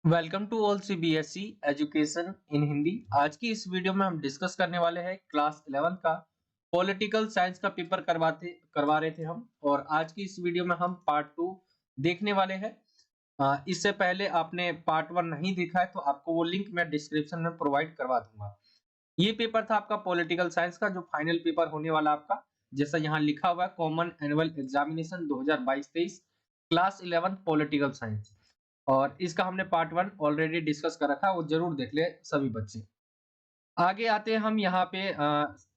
Welcome to all CBSE education in Hindi. आज की इस वीडियो में हम डिस्कस करने वाले हैं क्लास 11 का पॉलिटिकल साइंस का पेपर करवा रहे थे हम। और आज की इस वीडियो में हम पार्ट 2 देखने वाले हैं। इससे पहले आपने पार्ट 1 नहीं देखा है तो आपको वो लिंक मैं डिस्क्रिप्शन में प्रोवाइड करवा दूंगा। ये पेपर था आपका पॉलिटिकल साइंस का जो फाइनल पेपर होने वाला आपका, जैसा यहाँ लिखा हुआ है, common annual examination 2022-23 class 11 political science. और इसका हमने पार्ट 1 ऑलरेडी डिस्कस कर रखा है, वो जरूर देख ले सभी बच्चे। आगे आते हैं हम यहाँ पे।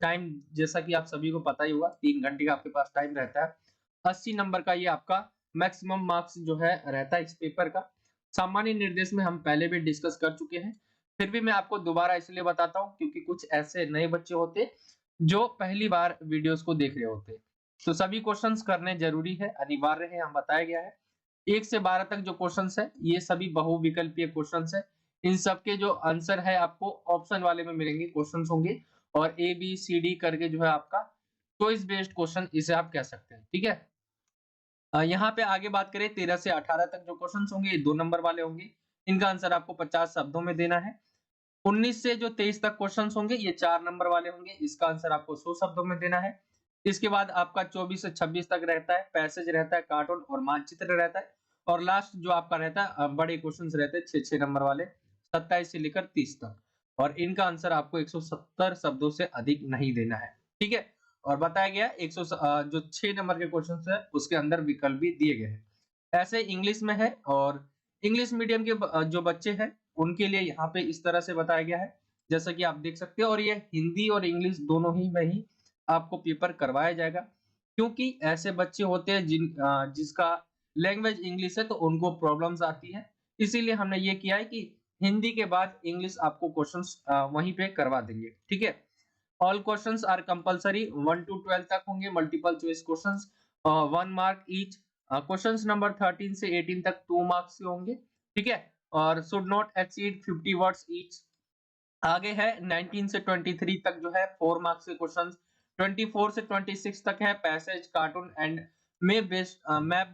टाइम जैसा कि आप सभी को पता ही होगा, 3 घंटे का आपके पास टाइम रहता है। 80 नंबर का ये आपका मैक्सिमम मार्क्स जो है रहता है इस पेपर का। सामान्य निर्देश में हम पहले भी डिस्कस कर चुके हैं, फिर भी मैं आपको दोबारा इसलिए बताता हूँ क्योंकि कुछ ऐसे नए बच्चे होते जो पहली बार वीडियोस को देख रहे होते। तो सभी क्वेश्चंस करने जरूरी है, अनिवार्य है, हम बताया गया है। 1 से 12 तक जो क्वेश्चंस है ये सभी बहुविकल्पीय क्वेश्चंस है। इन सब के जो आंसर है आपको ऑप्शन वाले में मिलेंगे, क्वेश्चंस होंगे। और ए बी सी डी करके जो है आपका चॉइस बेस्ड क्वेश्चन इसे आप कह सकते हैं, ठीक है। यहाँ पे आगे बात करें 13 से 18 तक जो क्वेश्चंस होंगे ये 2 नंबर वाले होंगे। इनका आंसर आपको 50 शब्दों में देना है। 19 से जो 23 तक क्वेश्चंस होंगे ये 4 नंबर वाले होंगे, इसका आंसर आपको 100 शब्दों में देना है। इसके बाद आपका 24 से 26 तक रहता है, पैसेज रहता है, कार्टून और मानचित्र रहता है। और लास्ट जो आपका रहता है बड़े क्वेश्चंस रहते हैं 6-6 नंबर वाले, 27 से लेकर 30 तक। और इनका आंसर आपको 170 शब्दों से अधिक नहीं देना है, ठीक है। और बताया गया 100 जो 6 नंबर के क्वेश्चंस है उसके अंदर विकल्प भी दिए गए हैं। ऐसे इंग्लिश में है, और इंग्लिश मीडियम के जो बच्चे हैं उनके लिए यहाँ पे इस तरह से बताया गया है, जैसा कि आप देख सकते हो। और ये हिंदी और इंग्लिश दोनों ही में ही आपको पेपर करवाया जाएगा, क्योंकि ऐसे बच्चे होते हैं जिसका लैंग्वेज इंग्लिश है तो उनको प्रॉब्लम्स आती है। इसीलिए हमने ये किया है कि हिंदी के बाद इंग्लिश आपको क्वेश्चंस वहीं पे करवा देंगे, ठीक है। All questions are compulsory, 1 to 12 तक होंगे multiple choice questions, 1 mark each. Questions number 13 से 18 तक 2 मार्क्स के होंगे, ठीक है। और should not exceed 50 words each. आगे है 19 से 23 तक जो है 4 मार्क्स के क्वेश्चंस। 24 से 26 तक है passage, cartoon and map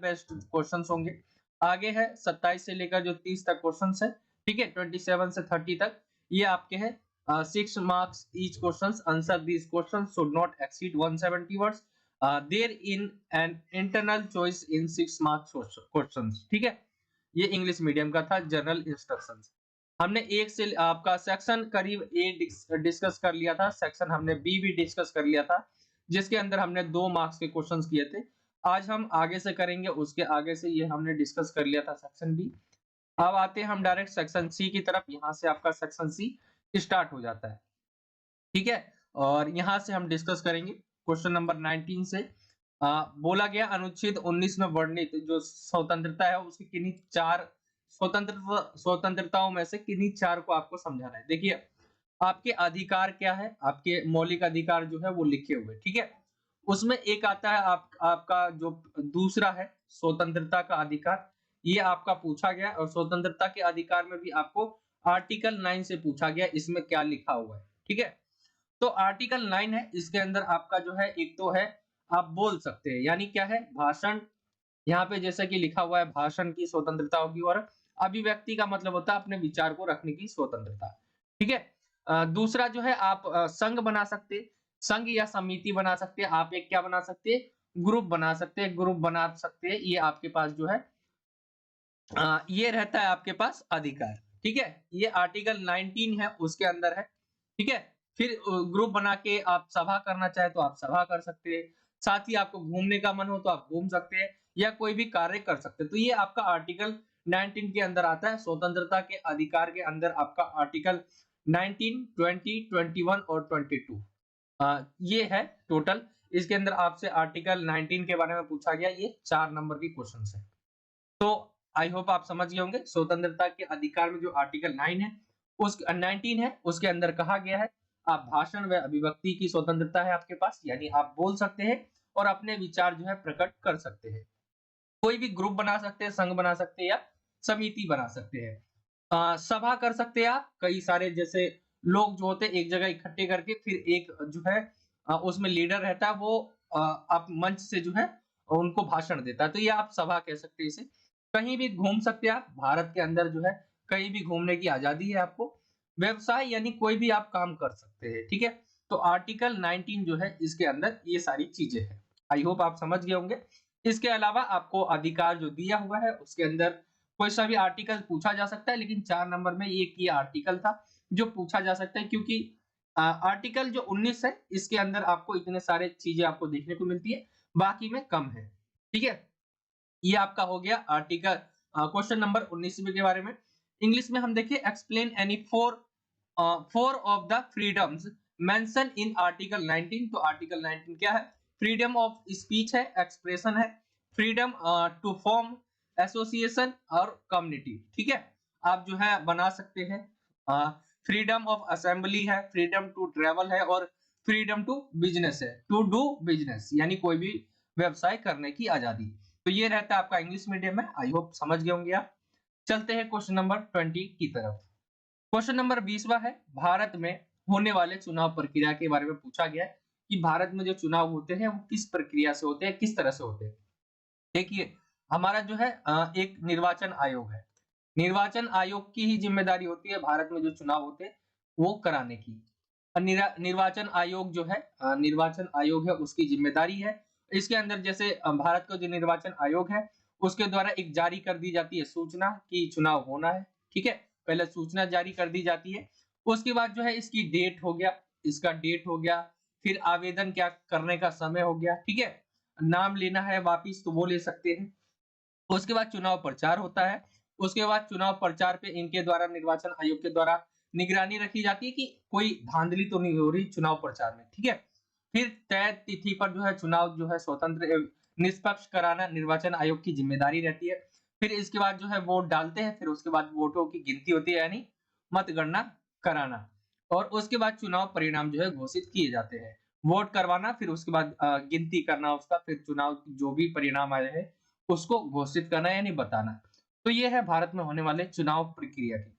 based questions होंगे। आगे है 27 से लेकर जो 30 तक क्वेश्चंस है, ठीक है। 27 से 30 तक ये आपके हैं 6 marks each questions. Answer this questions should not exceed 170 words there in an internal choice in 6 marks questions, ठीक है। ये इंग्लिश मीडियम का था जनरल इंस्ट्रक्शंस। हमने एक से आपका सेक्शन करीब ए डिस्कस कर लिया था, सेक्शन हमने बी भी डिस्कस कर लिया था, जिसके अंदर हमने 2 मार्क्स के क्वेश्चंस किए थे। आज हम आगे से करेंगे, उसके आगे से ये हमने डिस्कस कर लिया था सेक्शन बी। अब आते हैं हम डायरेक्ट सेक्शन सी की तरफ। यहाँ से आपका सेक्शन सी स्टार्ट हो जाता है, ठीक है। और यहाँ से हम डिस्कस करेंगे क्वेश्चन नंबर 19 से। बोला गया अनुच्छेद 19 में वर्णित जो स्वतंत्रता है उसकी किन्हीं 4 स्वतंत्रताओं में से किन्हीं 4 को आपको समझाना है। देखिए आपके अधिकार क्या है, आपके मौलिक अधिकार जो है वो लिखे हुए, ठीक है। उसमें एक आता है आपका जो दूसरा है स्वतंत्रता का अधिकार, ये आपका पूछा गया। और स्वतंत्रता के अधिकार में भी आपको आर्टिकल 9 से पूछा गया, इसमें क्या लिखा हुआ है, ठीक है। तो आर्टिकल 9 है, इसके अंदर आपका जो है एक तो है आप बोल सकते हैं, यानी क्या है भाषण। यहाँ पे जैसा कि लिखा हुआ है भाषण की स्वतंत्रता होगी। और अभिव्यक्ति का मतलब होता है अपने विचार को रखने की स्वतंत्रता, ठीक है। दूसरा जो है आप संघ बना सकते हैं, संघ या समिति बना सकते हैं। आप एक क्या बना सकते हैं, ग्रुप बना सकते हैं, ग्रुप बना सकते हैं। ये आपके पास जो है ये रहता है आपके पास अधिकार, ठीक है। ये आर्टिकल 19 है उसके अंदर है, ठीक है। फिर ग्रुप बना के आप सभा करना चाहे तो आप सभा कर सकते हैं। साथ ही आपको घूमने का मन हो तो आप घूम सकते हैं, या कोई भी कार्य कर सकते हैं। तो ये आपका आर्टिकल 19 के अंदर आता है। स्वतंत्रता के अधिकार के अंदर आपका आर्टिकल 19, 20, 21 और 22 ये है टोटल। इसके अंदर आपसे आर्टिकल 19 के बारे में पूछा गया, ये 4 नंबर की क्वेश्चन है। तो आई होप आप समझ गए होंगे स्वतंत्रता के अधिकार में जो आर्टिकल 9 है उस 19 है उसके अंदर कहा गया है आप भाषण व अभिव्यक्ति की स्वतंत्रता है आपके पास, यानी आप बोल सकते हैं और अपने विचार जो है प्रकट कर सकते हैं। कोई भी ग्रुप बना सकते हैं, संघ बना सकते हैं या समिति बना सकते हैं। सभा कर सकते हैं आप, कई सारे जैसे लोग जो होते हैं एक जगह इकट्ठे करके, फिर एक जो है उसमें लीडर रहता है, वो आप मंच से जो है उनको भाषण देता है, तो ये आप सभा कह सकते हैं इसे। कहीं भी घूम सकते हैं आप भारत के अंदर जो है, कहीं भी घूमने की आजादी है आपको। व्यवसाय यानी कोई भी आप काम कर सकते हैं, ठीक है। तो आर्टिकल 19 जो है इसके अंदर ये सारी चीजें हैं। आई होप आप समझ गए होंगे। इसके अलावा आपको अधिकार जो दिया हुआ है उसके अंदर कोई सा भी आर्टिकल पूछा जा सकता है, लेकिन 4 नंबर में एक ये आर्टिकल था जो पूछा जा सकता है, क्योंकि आर्टिकल जो 19 है इसके अंदर आपको इतने सारे चीजें आपको देखने को मिलती है, बाकी में कम है, ठीक है। ये आपका हो गया आर्टिकल क्वेश्चन नंबर 19 के बारे में। इंग्लिश में हम देखिए, explain any four of the freedoms mention in article 19। तो आर्टिकल 19 क्या है? फ्रीडम ऑफ स्पीच है, एक्सप्रेशन है, फ्रीडम टू फॉर्म एसोसिएशन और कम्युनिटी, ठीक है। आप जो है बना सकते हैं। फ्रीडम ऑफ असेंबली है, फ्रीडम टू ट्रेवल है और फ्रीडम टू बिजनेस है, टू डू बिजनेस यानी कोई भी व्यवसाय करने की आजादी। तो ये रहता है आपका इंग्लिश मीडियम में। आई होप समझ गए होंगे आप। चलते हैं क्वेश्चन नंबर 20 की तरफ। क्वेश्चन नंबर 20वां है, भारत में होने वाले चुनाव प्रक्रिया के बारे में पूछा गया है कि भारत में जो चुनाव होते हैं वो किस प्रक्रिया से होते हैं, किस तरह से होते हैं। देखिए, हमारा जो है एक निर्वाचन आयोग है। निर्वाचन आयोग की ही जिम्मेदारी होती है भारत में जो चुनाव होते हैं वो कराने की। निर्वाचन आयोग जो है निर्वाचन आयोग है उसकी जिम्मेदारी है। इसके अंदर जैसे भारत का जो निर्वाचन आयोग है उसके द्वारा एक जारी कर दी जाती है सूचना कि चुनाव होना है, ठीक है। पहले सूचना जारी कर दी जाती है, उसके बाद जो है इसकी डेट हो गया, इसका डेट हो गया, फिर आवेदन क्या करने का समय हो गया, ठीक है। नाम लेना है वापिस तो वो ले सकते हैं। उसके बाद चुनाव प्रचार होता है। उसके बाद चुनाव प्रचार पे इनके द्वारा, निर्वाचन आयोग के द्वारा निगरानी रखी जाती है कि कोई धांधली तो नहीं हो रही चुनाव प्रचार में, ठीक है। फिर तय तिथि पर जो है चुनाव जो है स्वतंत्र एवं निष्पक्ष कराना निर्वाचन आयोग की जिम्मेदारी रहती है। फिर इसके बाद जो है वोट डालते हैं, फिर उसके बाद वोटों की गिनती होती है यानी मतगणना कराना, और उसके बाद चुनाव परिणाम जो है घोषित किए जाते हैं। वोट करवाना, फिर उसके बाद गिनती करना उसका, फिर चुनाव जो भी परिणाम आए हैं उसको घोषित करना यानी बताना। तो ये है भारत में होने वाले चुनाव प्रक्रिया की।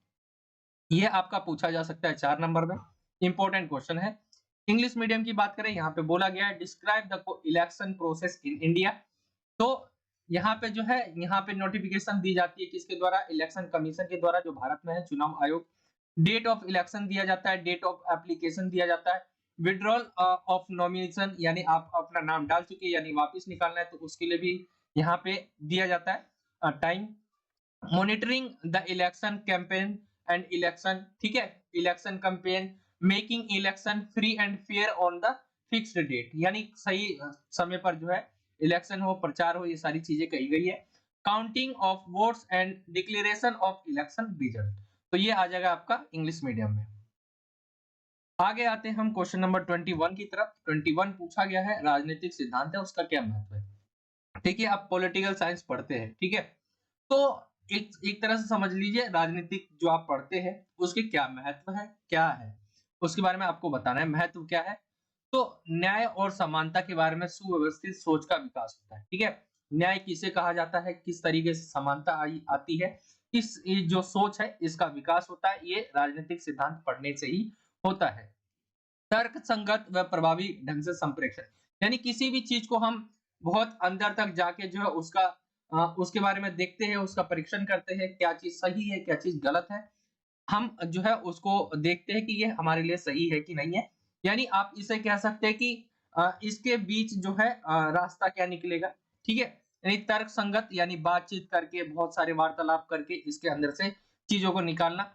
ये आपका पूछा जा सकता है 4 नंबर में, इंपॉर्टेंट क्वेश्चन है। इंग्लिश मीडियम की बात करें, यहाँ पे बोला गया है describe the election process in India. तो यहाँ पे जो है यहाँ पे नोटिफिकेशन दी जाती है किसके द्वारा? इलेक्शन कमीशन के द्वारा जो भारत में है, चुनाव आयोग। डेट ऑफ इलेक्शन दिया जाता है, डेट ऑफ एप्लीकेशन दिया जाता है, विड्रॉल ऑफ नॉमिनेशन यानी आप अपना नाम डाल चुके यानी वापस निकालना है तो उसके लिए भी यहाँ पे दिया जाता है time. Monitoring the election campaign and election, ठीक है, election campaign, making election free and fair on the fixed date यानी सही समय पर जो है इलेक्शन हो, प्रचार हो, ये सारी चीजें कही गई है। Counting of votes and declaration of election result. तो ये आ जाएगा आपका इंग्लिश मीडियम में। आगे आते हैं हम क्वेश्चन नंबर 21 की तरफ। 21 पूछा गया है राजनीतिक सिद्धांत है उसका क्या महत्व है। देखिए, आप पॉलिटिकल साइंस पढ़ते हैं, ठीक है, तो एक तरह से समझ लीजिए राजनीतिक जो आप पढ़ते हैं उसके क्या महत्व है, क्या है उसके बारे में आपको बताना है। महत्व क्या है? तो न्याय और समानता के बारे में सुव्यवस्थित सोच का विकास होता है, ठीक है। न्याय किसे कहा जाता है, किस तरीके से समानता आती है, इस जो सोच है इसका विकास होता है, ये राजनीतिक सिद्धांत पढ़ने से ही होता है। तर्क संगत व प्रभावी ढंग से संप्रेषण यानी किसी भी चीज को हम बहुत अंदर तक जाके जो है उसके बारे में देखते हैं, उसका परीक्षण करते हैं, क्या चीज सही है क्या चीज गलत है, हम जो है उसको देखते हैं कि ये हमारे लिए सही है कि नहीं है। यानी आप इसे कह सकते हैं कि इसके बीच जो है रास्ता क्या निकलेगा, ठीक है। यानी तर्क संगत यानी बातचीत करके, बहुत सारे वार्तालाप करके इसके अंदर से चीजों को निकालना।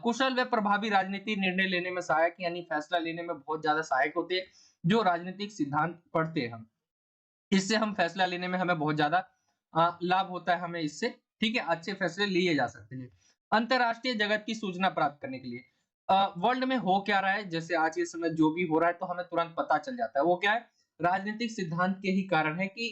कुशल व प्रभावी राजनीति निर्णय लेने में सहायक यानी फैसला लेने में बहुत ज्यादा सहायक होते हैं। जो राजनीतिक सिद्धांत पढ़ते हैं हम, इससे हम फैसला लेने में हमें बहुत ज्यादा लाभ होता है हमें इससे, ठीक है, अच्छे फैसले लिए जा सकते हैं। अंतरराष्ट्रीय जगत की सूचना प्राप्त करने के लिए वर्ल्ड में हो क्या रहा है, जैसे आज के समय जो भी हो रहा है तो हमें तुरंत पता चल जाता है। वो क्या है? राजनीतिक सिद्धांत के ही कारण है कि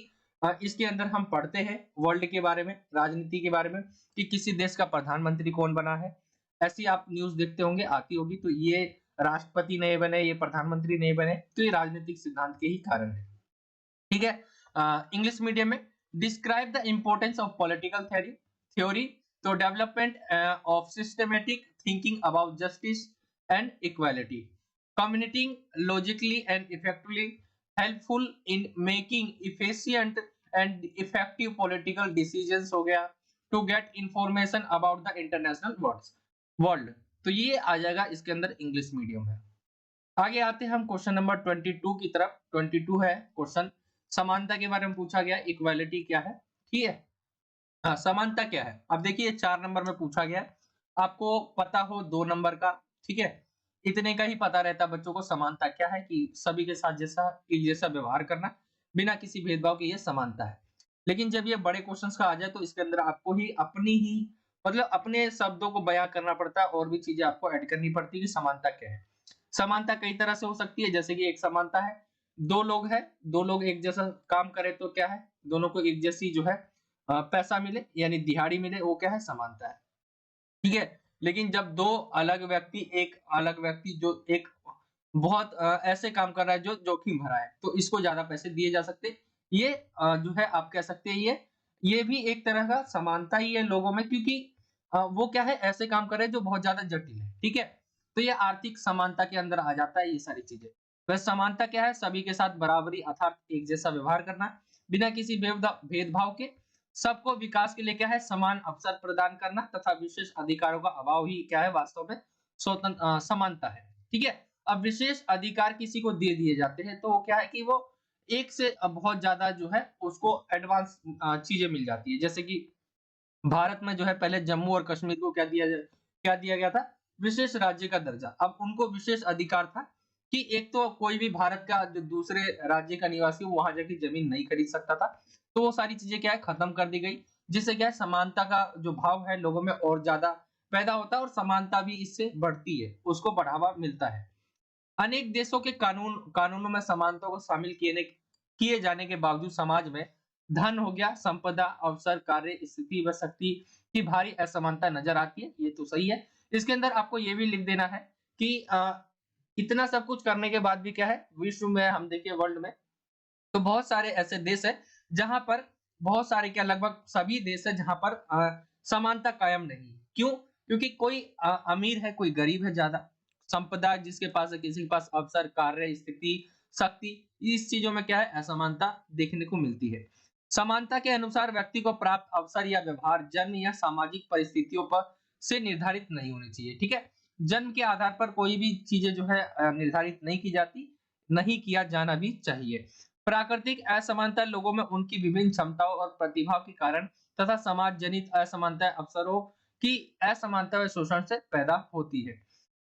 इसके अंदर हम पढ़ते हैं वर्ल्ड के बारे में, राजनीति के बारे में, कि किसी देश का प्रधानमंत्री कौन बना है। ऐसी आप न्यूज देखते होंगे, आती होगी, तो ये राष्ट्रपति नहीं बने, ये प्रधानमंत्री नहीं बने, तो ये राजनीतिक सिद्धांत के ही कारण है, ठीक है। इंग्लिश मीडियम में describe the importance of political theory तो development of systematic thinking about justice and equality, communicating logically and effectively, helpful in making efficient and effective political decisions हो गया, to get information about the international world. तो ये आ जाएगा इसके अंदर English medium है। आगे आते हैं हम क्वेश्चन नंबर 22 की तरफ। 22 है क्वेश्चन, समानता के बारे में पूछा गया, इक्वालिटी क्या है, ठीक है। हाँ, समानता क्या है। अब देखिए 4 नंबर में पूछा गया है, आपको पता हो 2 नंबर का, ठीक है। इतने का ही पता रहता बच्चों को समानता क्या है, कि सभी के साथ जैसा एक जैसा व्यवहार करना बिना किसी भेदभाव के, ये समानता है। लेकिन जब ये बड़े क्वेश्चंस का आ जाए तो इसके अंदर आपको ही अपनी ही मतलब अपने शब्दों को बयां करना पड़ता है और भी चीजें आपको ऐड करनी पड़ती है कि समानता क्या है। समानता कई तरह से हो सकती है, जैसे कि एक समानता है, दो लोग हैं, दो लोग एक जैसा काम करें तो क्या है, दोनों को एक जैसी जो है पैसा मिले यानी दिहाड़ी मिले, वो क्या है, समानता है, ठीक है। लेकिन जब दो अलग व्यक्ति, एक अलग व्यक्ति जो एक बहुत ऐसे काम कर रहा है जो जोखिम भरा है, तो इसको ज्यादा पैसे दिए जा सकते, ये जो है आप कह सकते हैं ये भी एक तरह का समानता ही है लोगों में, क्योंकि वो क्या है, ऐसे काम कर रहे हैं जो बहुत ज्यादा जटिल है, ठीक है। तो ये आर्थिक समानता के अंदर आ जाता है ये सारी चीजें। वह समानता क्या है, सभी के साथ बराबरी अर्थात एक जैसा व्यवहार करना बिना किसी भेदभाव के, सबको विकास के लिए क्या है, समान अवसर प्रदान करना तथा विशेष अधिकारों का अभाव ही क्या है, वास्तव में स्वतंत्र समानता है, ठीक है। अब विशेष अधिकार किसी को दे दिए जाते हैं तो वो क्या है कि वो एक से बहुत ज्यादा जो है उसको एडवांस चीजें मिल जाती है। जैसे कि भारत में जो है पहले जम्मू और कश्मीर को क्या दिया गया था, विशेष राज्य का दर्जा। अब उनको विशेष अधिकार था कि एक तो कोई भी भारत का जो दूसरे राज्य का निवासी वो वहां जाके जमीन नहीं खरीद सकता था, तो वो सारी चीजें क्या है खत्म कर दी गई, जिससे क्या है समानता का जो भाव है लोगों में और ज्यादा पैदा होता है और समानता भी इससे बढ़ती है, उसको बढ़ावा मिलता है। अनेक देशों के कानूनों में समानता को शामिल किए जाने के बावजूद समाज में धन हो गया, संपदा, अवसर, कार्य, स्थिति व शक्ति की भारी असमानता नजर आती है। ये तो सही है। इसके अंदर आपको ये भी लिख देना है कि इतना सब कुछ करने के बाद भी क्या है, विश्व में हम देखिए वर्ल्ड में तो बहुत सारे ऐसे देश है जहां पर बहुत सारे क्या लगभग सभी देश है जहां पर समानता कायम नहीं। क्यों? क्योंकि कोई अमीर है, कोई गरीब है ज्यादा, संपदा जिसके पास है, किसी के पास अवसर, कार्य, स्थिति, शक्ति, इस चीजों में क्या है, असमानता देखने को मिलती है। समानता के अनुसार व्यक्ति को प्राप्त अवसर या व्यवहार जन्म या सामाजिक परिस्थितियों पर से निर्धारित नहीं होने चाहिए, ठीक है। जन्म के आधार पर कोई भी चीजें जो है निर्धारित नहीं की जाती, नहीं किया जाना भी चाहिए। प्राकृतिक असमानता लोगों में उनकी विभिन्न क्षमताओं और प्रतिभा के कारण तथा समाज जनित असमानता अवसरों की असमानता व शोषण से पैदा होती है।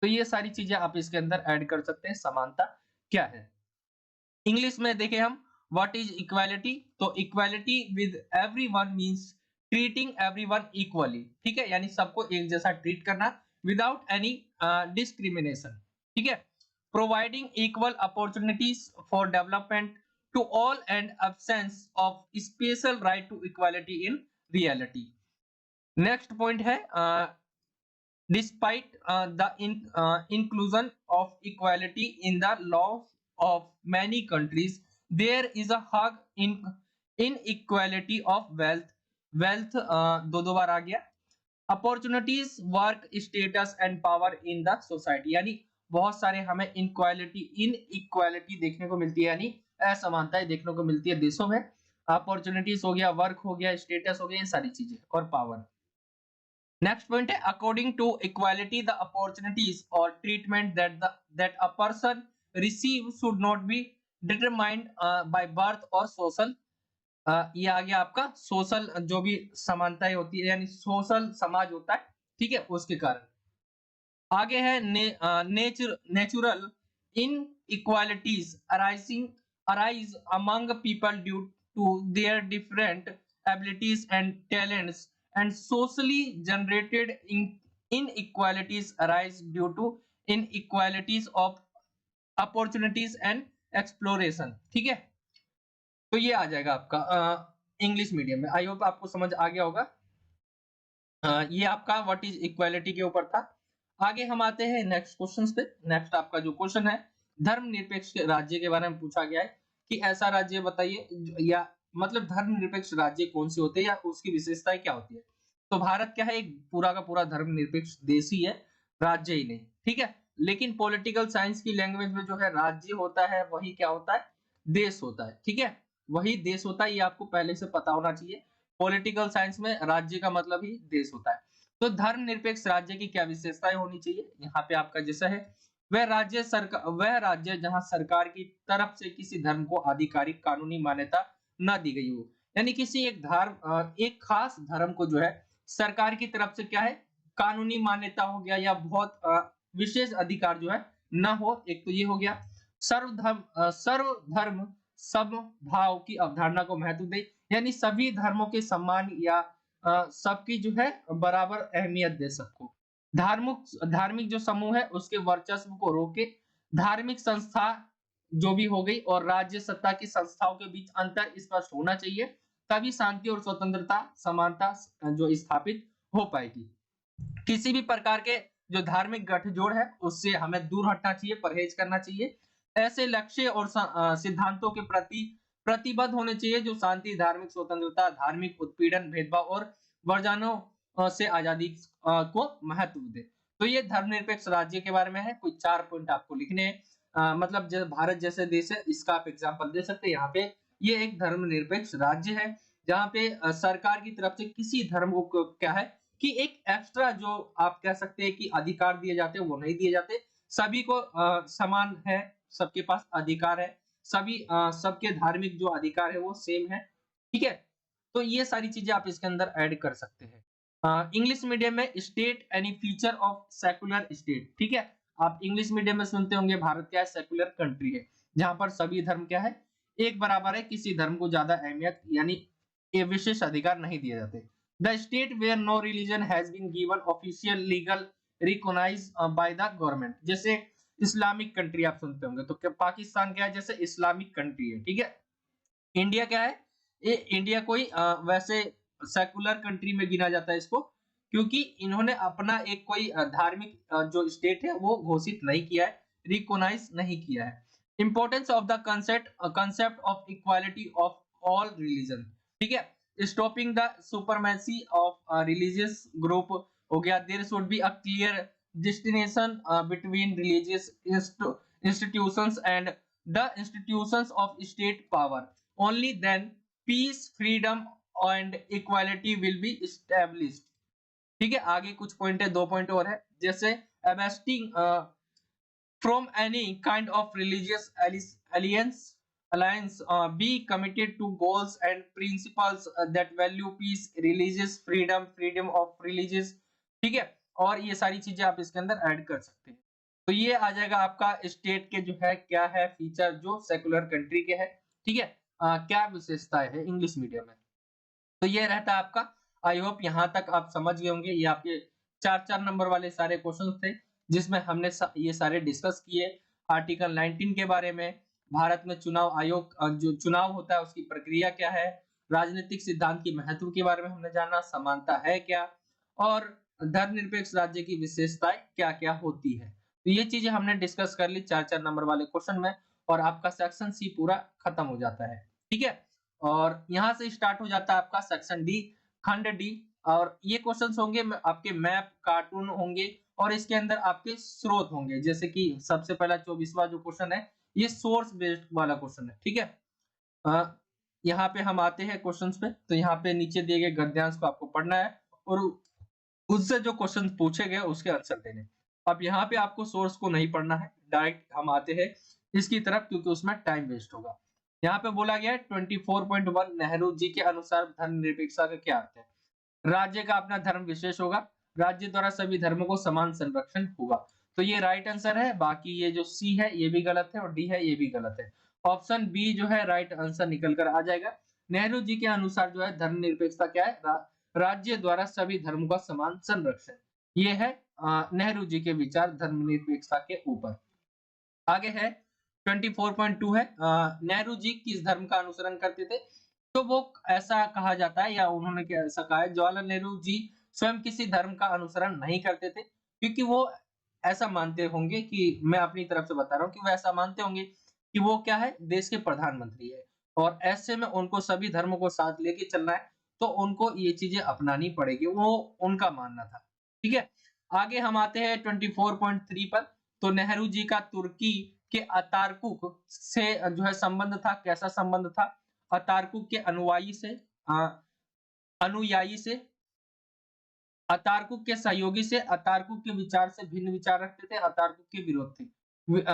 तो ये सारी चीजें आप इसके अंदर ऐड कर सकते हैं, समानता क्या है। इंग्लिश में देखें हम, व्हाट इज इक्वालिटी, तो equality with everyone means treating everyone equally, ठीक है, यानी सबको एक जैसा ट्रीट करना विदाउट एनी डिस्क्रिमिनेशन, ठीक है। Providing equal opportunities for development to all and absence of special right to equality in reality. Next point है despite the inclusion of equality in the laws of many countries, there is a hug in inequality of wealth दो बार आ गया, opportunities, work, status and power in the society, यानी बहुत सारे हमें inequality देखने को मिलती है, यानी असमानताएं देखने को मिलती है देशों में। अपॉर्चुनिटीज हो गया, वर्क हो गया, स्टेटस हो गया, ये सारी चीजें और पावर। नेक्स्ट पॉइंट है according to equality the opportunities और treatment that a person receive should not be determined by birth और सोशल। ये आ गया आपका सोशल, जो भी समानताएं होती है यानी सोशल समाज होता है, ठीक है, उसके कारण। आगे है natural inequalities arise among people due to their different abilities and talents and socially generated inequalities arise due to inequalities of opportunities and exploration, ठीक है। तो ये आ जाएगा आपका इंग्लिश मीडियम में। आई होप आपको समझ आ गया होगा। ये आपका व्हाट इज इक्वालिटी के ऊपर था। आगे हम आते हैं नेक्स्ट क्वेश्चन पे। नेक्स्ट आपका जो क्वेश्चन है, धर्मनिरपेक्ष राज्य के बारे में पूछा गया है कि ऐसा राज्य बताइए, या मतलब धर्मनिरपेक्ष राज्य कौन से होते हैं या उसकी विशेषताएं क्या होती है। तो भारत क्या है, एक पूरा का पूरा धर्मनिरपेक्ष देश ही है, राज्य ही नहीं, ठीक है। लेकिन पॉलिटिकल साइंस की लैंग्वेज में जो है राज्य होता है वही क्या होता है, देश होता है, ठीक है, वही देश होता है, ये आपको पहले से पता होना चाहिए। पॉलिटिकल साइंस में राज्य का मतलब ही देश होता है। तो धर्मनिरपेक्ष राज्य की क्या विशेषताएं होनी चाहिए? यहाँ पे आपका जैसा है, वह राज्य जहां सरकार की तरफ से किसी धर्म को आधिकारिक कानूनी मान्यता ना दी गई हो। यानी किसी एक खास धर्म को जो है सरकार की तरफ से क्या है, कानूनी मान्यता हो गया या बहुत विशेष अधिकार जो है ना हो। एक तो ये हो गया। सर्वधर्म समभाव की अवधारणा को महत्व दे, यानी सभी धर्मों के सम्मान या सबकी जो है बराबर अहमियत दे सबको। धार्मिक जो समूह है उसके वर्चस्व को रोके, धार्मिक संस्था जो भी हो गई और राज्य सत्ता की संस्थाओं के बीच अंतर स्पष्ट होना चाहिए, तभी शांति और स्वतंत्रता समानता जो स्थापित हो पाएगी। किसी भी प्रकार के जो धार्मिक गठजोड़ है उससे हमें दूर हटना चाहिए, परहेज करना चाहिए। ऐसे लक्ष्य और सिद्धांतों के प्रति प्रतिबद्ध होने चाहिए जो शांति, धार्मिक स्वतंत्रता, धार्मिक उत्पीड़न, भेदभाव और वरदानों से आजादी को महत्व दे। तो ये धर्मनिरपेक्ष राज्य के बारे में है। कुछ 4 पॉइंट आपको लिखने हैं। मतलब जैसे भारत जैसे देश है इसका आप एग्जांपल दे सकते हैं। यहाँ पे ये एक धर्मनिरपेक्ष राज्य है जहाँ पे सरकार की तरफ से किसी धर्म को क्या है कि एक एक्स्ट्रा जो आप कह सकते हैं कि अधिकार दिए जाते हैं वो नहीं दिए जाते। सभी को समान है, सबके पास अधिकार है, सबके धार्मिक जो अधिकार है वो सेम है। ठीक है, तो ये सारी चीजें आप इसके अंदर ऐड कर सकते हैं। इंग्लिश मीडियम में state any feature of secular state. ठीक है, आप इंग्लिश मीडियम में सुनते होंगे भारत क्या है, सेकुलर कंट्री है जहां पर सभी धर्म क्या है, एक बराबर है, किसी धर्म को ज्यादा अहमियत यानी ये विशेष अधिकार नहीं दिए जाते। The state where no religion has been given official legal recognize by the government. जैसे इस्लामिक कंट्री आप सुनते होंगे, तो क्या पाकिस्तान क्या है, जैसे इस्लामिक कंट्री है। ठीक है, इंडिया क्या है, ये इंडिया कोई वैसे सेकुलर कंट्री में गिना जाता है इसको, क्योंकि इन्होंने अपना एक कोई धार्मिक जो स्टेट है वो घोषित नहीं किया है, रिकॉग्नाइज नहीं किया है। Importance of the concept of equality of all religion. ठीक है, stopping the supremacy of religious group हो गया। There should be a clear distinction between religious institutions and the institutions of state power. Only then peace, freedom and equality will be established. ठीक है, आगे कुछ point है, 2 point और है। जैसे abstaining from any kind of religious alliance, be committed to goals and principles that value peace, religious freedom of religious। ठीक है, और ये सारी चीजें आप इसके अंदर ऐड कर सकते हैं। तो ये आ जाएगा आपका स्टेट के जो है क्या है फीचर जो सेकुलर कंट्री के है। ठीक है, क्या विशेषताएं है इंग्लिश मीडियम में। तो ये रहता है आपका। आई होप यहाँ तक आप समझ गए होंगे। ये आपके 4 नंबर वाले सारे क्वेश्चन थे जिसमें हमने ये सारे डिस्कस किए। आर्टिकल 19 के बारे में, भारत में चुनाव आयोग जो चुनाव होता है उसकी प्रक्रिया क्या है, राजनीतिक सिद्धांत की महत्व के बारे में हमने जाना, समानता है क्या, और धर्मनिरपेक्ष राज्य की विशेषताएं क्या क्या होती है। तो ये चीजें हमने डिस्कस कर ली 4 नंबर वाले क्वेश्चन में, और आपका सेक्शन सी पूरा खत्म हो जाता है। ठीक है, और यहाँ से स्टार्ट हो जाता है आपका सेक्शन डी, खंड डी। और ये क्वेश्चंस होंगे आपके मैप, कार्टून होंगे, और इसके अंदर आपके स्रोत होंगे। जैसे कि सबसे पहला 24वां जो क्वेश्चन है ये सोर्स बेस्ड वाला क्वेश्चन है। ठीक है, यहाँ पे हम आते हैं क्वेश्चंस पे। तो यहाँ पे नीचे दिए गए गद्यांश को आपको पढ़ना है और उससे जो क्वेश्चन पूछे गए उसके आंसर देने। अब यहाँ पे आपको सोर्स को नहीं पढ़ना है, डायरेक्ट हम आते हैं इसकी तरफ क्योंकि उसमें टाइम वेस्ट होगा। यहाँ पे बोला गया है 24.1 नेहरू जी के अनुसार धर्मनिरपेक्षता का क्या अर्थ है। राज्य का अपना धर्म विशेष होगा, राज्य द्वारा सभी धर्मों को समान संरक्षण होगा। तो ये राइट आंसर है। बाकी ये जो सी है ये भी गलत है और डी है ये भी गलत है। ऑप्शन बी जो है राइट आंसर निकल कर आ जाएगा। नेहरू जी के अनुसार जो है धर्मनिरपेक्षता क्या है, राज्य द्वारा सभी धर्मों का समान संरक्षण। ये है नेहरू जी के विचार धर्मनिरपेक्षता के ऊपर। आगे है 24.2 है, नेहरू जी किस धर्म का अनुसरण करते थे। तो वो ऐसा कहा जाता है या उन्होंने क्या ऐसा कहा है, जवाहरलाल नेहरू जी स्वयं किसी धर्म का अनुसरण नहीं करते थे, क्योंकि वो ऐसा मानते होंगे कि, मैं अपनी तरफ से बता रहा हूँ कि वो ऐसा मानते होंगे कि वो क्या है, देश के प्रधानमंत्री है और ऐसे में उनको सभी धर्मों को साथ लेके चलना है, तो उनको ये चीजें अपनानी पड़ेगी, वो उनका मानना था। ठीक है, आगे हम आते हैं 24.3 पर। तो नेहरू जी का तुर्की के अतातुर्क से जो है संबंध था, कैसा संबंध था, अतातुर्क के अनुयायी से अनुयायी से, अतार्कुक के सहयोगी से, अतार्कुक के विचार से भिन्न विचार रखते थे, अतार्कुक के विरोध थे,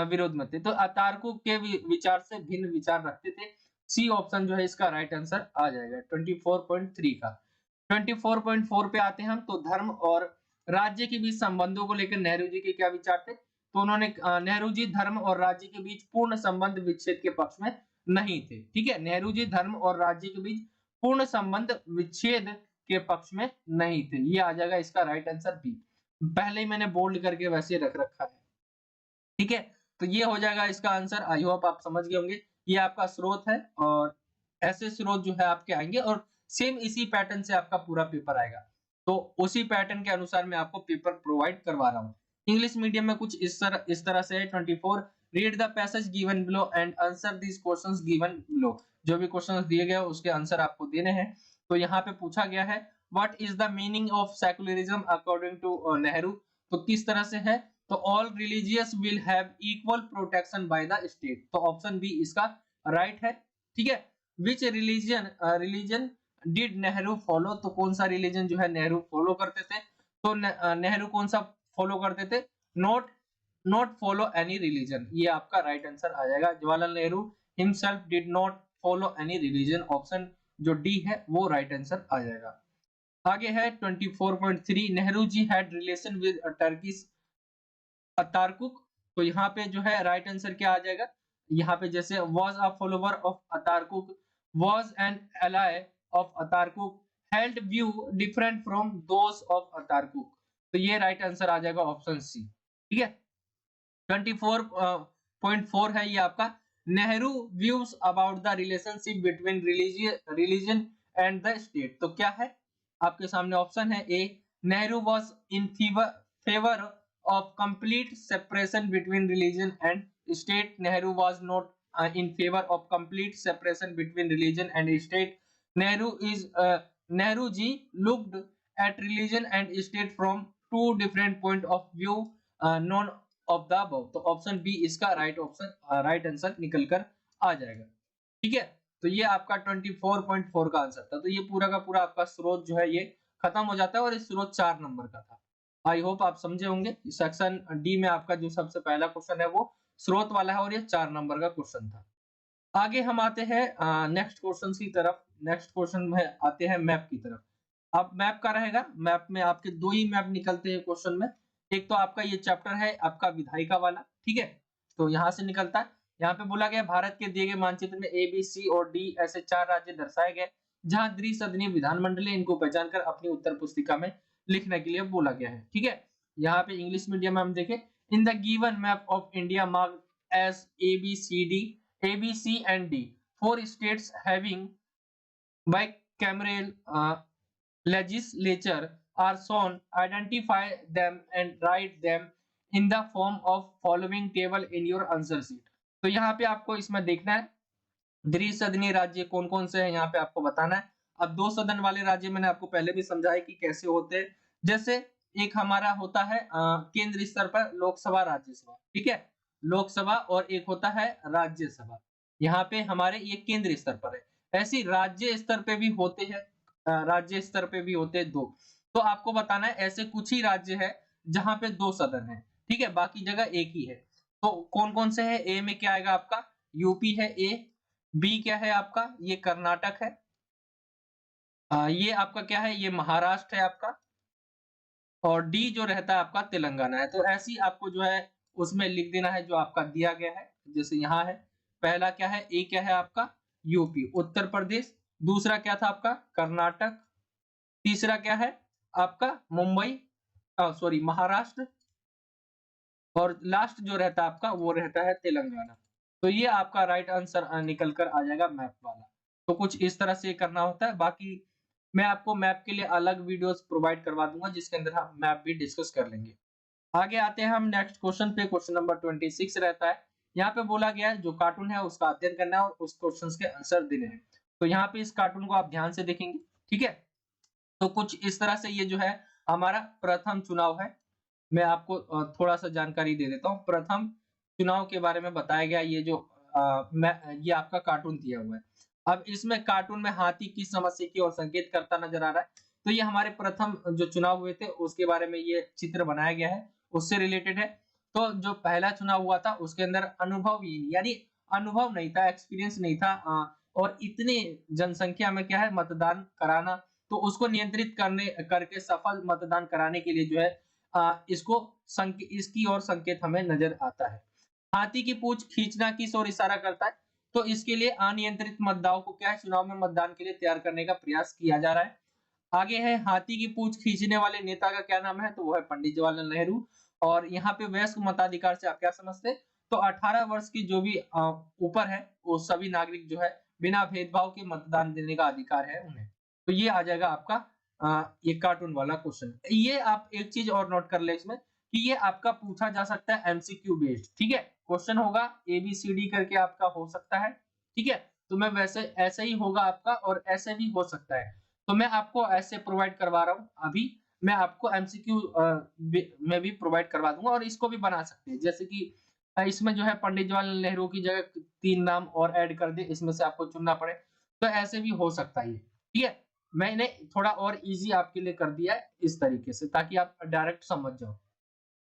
विरोध में थे। तो अतार्कुक के विचार से भिन्न विचार रखते थे। सी ऑप्शन जो है इसका राइट आंसर आ जाएगा 24.3 का। 24.4 पे आते हैं हम, तो धर्म और राज्य के बीच संबंधों को लेकर नेहरू जी के क्या विचार थे? तो उन्होंने नेहरू जी धर्म और राज्य के बीच पूर्ण संबंध विच्छेद के पक्ष में नहीं थे। ठीक है, नेहरू जी धर्म और राज्य के बीच पूर्ण संबंध विच्छेद के पक्ष में नहीं थे। ये आ जाएगा इसका राइट आंसर बी। पहले ही मैंने बोल्ड करके वैसे रख रखा है। ठीक है, तो ये हो जाएगा इसका आंसर। आई होप आप समझ गए होंगे। ये आपका स्रोत है और ऐसे स्रोत जो है आपके आएंगे और सेम इसी पैटर्न से आपका पूरा पेपर आएगा। तो उसी पैटर्न के अनुसार मैं आपको पेपर प्रोवाइड करवा रहा हूँ। इंग्लिश मीडियम में कुछ इस तरह से है। 24 read the passage given below and answer these questions given below. जो भी क्वेश्चंस दिए गए उसके आंसर आपको देने हैं। तो यहाँ पे पूछा गया है what is the meaning of secularism according to Nehru. तो किस तरह से है? तो all religious will have equal protection by the state. तो ऑप्शन बी इसका राइट है। ठीक है, which religion did Nehru follow. तो कौन सा रिलीजन जो है नेहरू फॉलो करते थे? तो नेहरू कौन सा फॉलो करते थे? Not follow any religion. ये आपका राइट आंसर आ जाएगा। Jawaharlal Nehru himself did not follow any religion. Option जो डी है वो राइट आंसर आ जाएगा। आगे है 24.3 Nehru ji had relation with Turkish अतार्कुक। तो यहाँ पे जो है राइट आंसर क्या आ जाएगा? यहाँ पे जैसे was a follower of Ataturk, was an ally of Ataturk, held view different from those of Ataturk. तो ये राइट आंसर आ जाएगा ऑप्शन सी। ठीक है, 24.4 है ये आपका। Nehru views about the relationship between religion and the state. तो क्या है आपके सामने? ऑप्शन है A, Nehru was in favour of complete separation between religion and state. Nehru was not in favor of complete separation between religion and state. Nehru ji looked at religion and state from two different point of view, none of the above. तो option B इसका right answer निकल कर आ जाएगा। ठीक है, तो ये आपका 24.4 का आंसर था। तो ये पूरा का पूरा आपका स्रोत जो है ये खत्म हो जाता है और ये स्रोत 4 नंबर का था। आई होप आप समझे होंगे। सेक्शन डी में आपका जो सबसे पहला क्वेश्चन है वो स्रोत वाला है और ये 4 नंबर का क्वेश्चन था। आगे हम आते हैं नेक्स्ट क्वेश्चन की तरफ। नेक्स्ट क्वेश्चन में आते हैं मैप की तरफ। अब मैप का रहेगा, मैप में आपके दो ही मैप निकलते हैं क्वेश्चन में। एक तो आपका ये चैप्टर है आपका विधायिका वाला। ठीक है, तो यहाँ से निकलता है। यहाँ पे बोला गया भारत के दिए गए मानचित्र में ए बी सी और डी ऐसे 4 राज्य दर्शाए गए जहां द्विसदनीय विधानमंडल है। इनको पहचान कर अपनी उत्तर पुस्तिका में लिखने के लिए बोला गया है। ठीक है, यहाँ पे इंग्लिश मीडियम में हम देखें, in the given map of India marked as A B C and D 4 states having bicameral legislature are shown. Identify them and write them in the form of following table in your answer sheet. तो यहाँ पे आपको इसमें देखना है द्विसदनीय राज्य कौन कौन से हैं, यहाँ पे आपको बताना है। अब 2 सदन वाले राज्य मैंने आपको पहले भी समझाया कि कैसे होते हैं। जैसे एक हमारा होता है केंद्र स्तर पर लोकसभा राज्यसभा। ठीक है, लोकसभा और एक होता है राज्यसभा। यहाँ पे हमारे ये केंद्र स्तर पर है। ऐसी राज्य स्तर पे भी होते हैं, राज्य स्तर पे भी होते हैं 2। तो आपको बताना है ऐसे कुछ ही राज्य है जहां पे 2 सदन है। ठीक है, बाकी जगह एक ही है। तो कौन कौन से है? ए में क्या आएगा आपका? यूपी है ए। बी क्या है आपका? ये कर्नाटक है। ये आपका क्या है? ये महाराष्ट्र है आपका। और डी जो रहता है आपका तेलंगाना है। तो ऐसी आपको जो है उसमें लिख देना है जो आपका दिया गया है। जैसे यहाँ है, पहला क्या है? ए क्या है आपका? यूपी उत्तर प्रदेश। दूसरा क्या था आपका? कर्नाटक। तीसरा क्या है आपका? मुंबई सॉरी महाराष्ट्र। और लास्ट जो रहता है आपका वो रहता है तेलंगाना। तो ये आपका राइट आंसर निकल कर आ जाएगा मैप वाला। तो कुछ इस तरह से करना होता है। बाकी मैं आपको मैप के लिए अलग वीडियोस प्रोवाइड करवा दूंगा जिसके अंदर हम मैप भी डिस्कस कर लेंगे। आगे आते हैं हम नेक्स्ट क्वेश्चन पे। क्वेश्चन नंबर 26 रहता है। यहाँ पे बोला गया है जो कार्टून है उसका अध्ययन करना है और उस क्वेश्चन के आंसर देने हैं। तो यहाँ पे इस कार्टून को आप ध्यान से देखेंगे। ठीक है, तो कुछ इस तरह से ये जो है हमारा प्रथम चुनाव है। मैं आपको थोड़ा सा जानकारी दे देता हूँ। प्रथम चुनाव के बारे में बताया गया ये जो ये आपका कार्टून दिया हुआ है। अब इसमें कार्टून में हाथी किस समस्या की ओर संकेत करता नजर आ रहा है? तो ये हमारे प्रथम जो चुनाव हुए थे उसके बारे में ये चित्र बनाया गया है, उससे रिलेटेड है। तो जो पहला चुनाव हुआ था उसके अंदर अनुभवहीन यानी अनुभव नहीं था, एक्सपीरियंस नहीं था, और इतने जनसंख्या में क्या है मतदान कराना, तो उसको नियंत्रित करने करके सफल मतदान कराने के लिए जो है इसकी ओर संकेत हमें नजर आता है। हाथी की पूंछ खींचना किस ओर इशारा करता है? तो इसके लिए अनियंत्रित मतदाताओं को क्या है चुनाव में मतदान के लिए तैयार करने का प्रयास किया जा रहा है। आगे है हाथी की पूंछ खींचने वाले नेता का क्या नाम है? तो वो है पंडित जवाहरलाल नेहरू। और यहाँ पे वयस्क मताधिकार से आप क्या समझते हैं? तो 18 वर्ष की जो भी ऊपर है वो सभी नागरिक जो है बिना भेदभाव के मतदान देने का अधिकार है उन्हें। तो ये आ जाएगा आपका ये कार्टून वाला क्वेश्चन। ये आप एक चीज और नोट कर ले इसमें कि ये आपका पूछा जा सकता है एमसीक्यू बेस्ड, ठीक है? क्वेश्चन होगा एबीसीडी करके आपका हो सकता है, ठीक है? तो मैं वैसे ऐसे ही होगा आपका और ऐसे भी हो सकता है। तो मैं आपको ऐसे प्रोवाइड करवा रहा हूँ अभी। मैं आपको एमसीक्यू में भी प्रोवाइड करवा दूंगा और इसको भी बना सकते हैं। जैसे कि इसमें जो है पंडित जवाहरलाल नेहरू की जगह 3 नाम और ऐड कर दे, इसमें से आपको चुनना पड़े, तो ऐसे भी हो सकता है ये, ठीक है? मैंने थोड़ा और ईज़ी आपके लिए कर दिया है इस तरीके से ताकि आप डायरेक्ट समझ जाओ।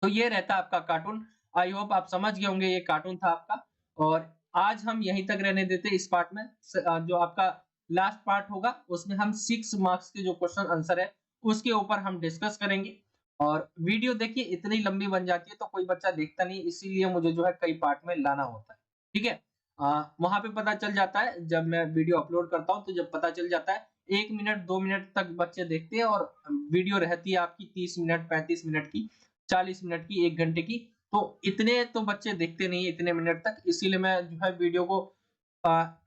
तो ये रहता है आपका कार्टून। आई होप आप समझ गए होंगे ये कार्टून था आपका। और आज हम यहीं तक रहने देते हैं इस पार्ट में। जो आपका लास्ट पार्ट होगा उसमें हम 6 मार्क्स के जो क्वेश्चन आंसर है उसके ऊपर हम डिस्कस करेंगे। और वीडियो देखिए इतनी लंबी बन जाती है तो कोई बच्चा देखता नहीं, इसीलिए मुझे जो है कई पार्ट में लाना होता है। ठीक है? वहाँ पे पता चल जाता है जब मैं वीडियो अपलोड करता हूँ तो जब पता चल जाता है 1 मिनट 2 मिनट तक बच्चे देखते हैं और वीडियो रहती है आपकी 30 मिनट 35 मिनट की, 40 मिनट की, 1 घंटे की। तो इतने तो बच्चे देखते नहीं है इतने मिनट तक, इसीलिए मैं जो है वीडियो को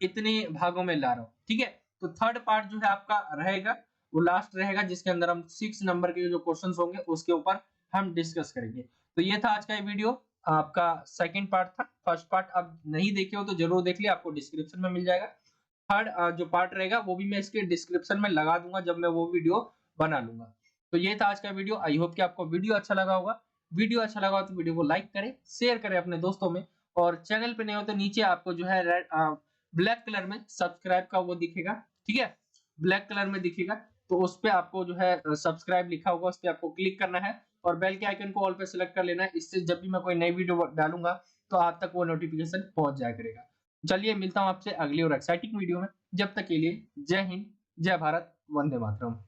इतने भागों में ला रहा हूँ। ठीक है? तो थर्ड पार्ट जो है आपका रहेगा, वो लास्ट रहेगा जिसके अंदर हम 6 नंबर के जो क्वेश्चंस होंगे उसके ऊपर हम डिस्कस करेंगे। तो ये था आज का ये वीडियो, आपका सेकंड पार्ट था। फर्स्ट पार्ट आप नहीं देखे हो तो जरूर देख लिया, आपको डिस्क्रिप्शन में मिल जाएगा। थर्ड जो पार्ट रहेगा वो भी मैं इसके डिस्क्रिप्शन में लगा दूंगा जब मैं वो वीडियो बना लूंगा। तो ये था आज का वीडियो। आई होप कि आपको वीडियो अच्छा लगा होगा। वीडियो अच्छा लगा हो तो वीडियो को लाइक करें, शेयर करें अपने दोस्तों में। और चैनल पे नए हो तो नीचे आपको जो है रेड ब्लैक कलर में सब्सक्राइब का वो दिखेगा, ठीक है? ब्लैक कलर में दिखेगा, तो उस पे आपको जो है सब्सक्राइब लिखा होगा, उस पे आपको क्लिक करना है और बेल के आइकन को ऑल पे सेलेक्ट कर लेना है। इससे जब भी मैं कोई नई वीडियो डालूंगा तो आप तक वो नोटिफिकेशन पहुंच जाया करेगा। चलिए मिलता हूँ आपसे अगली और एक्साइटिंग वीडियो में। जब तक के लिए जय हिंद, जय भारत, वंदे मातरम।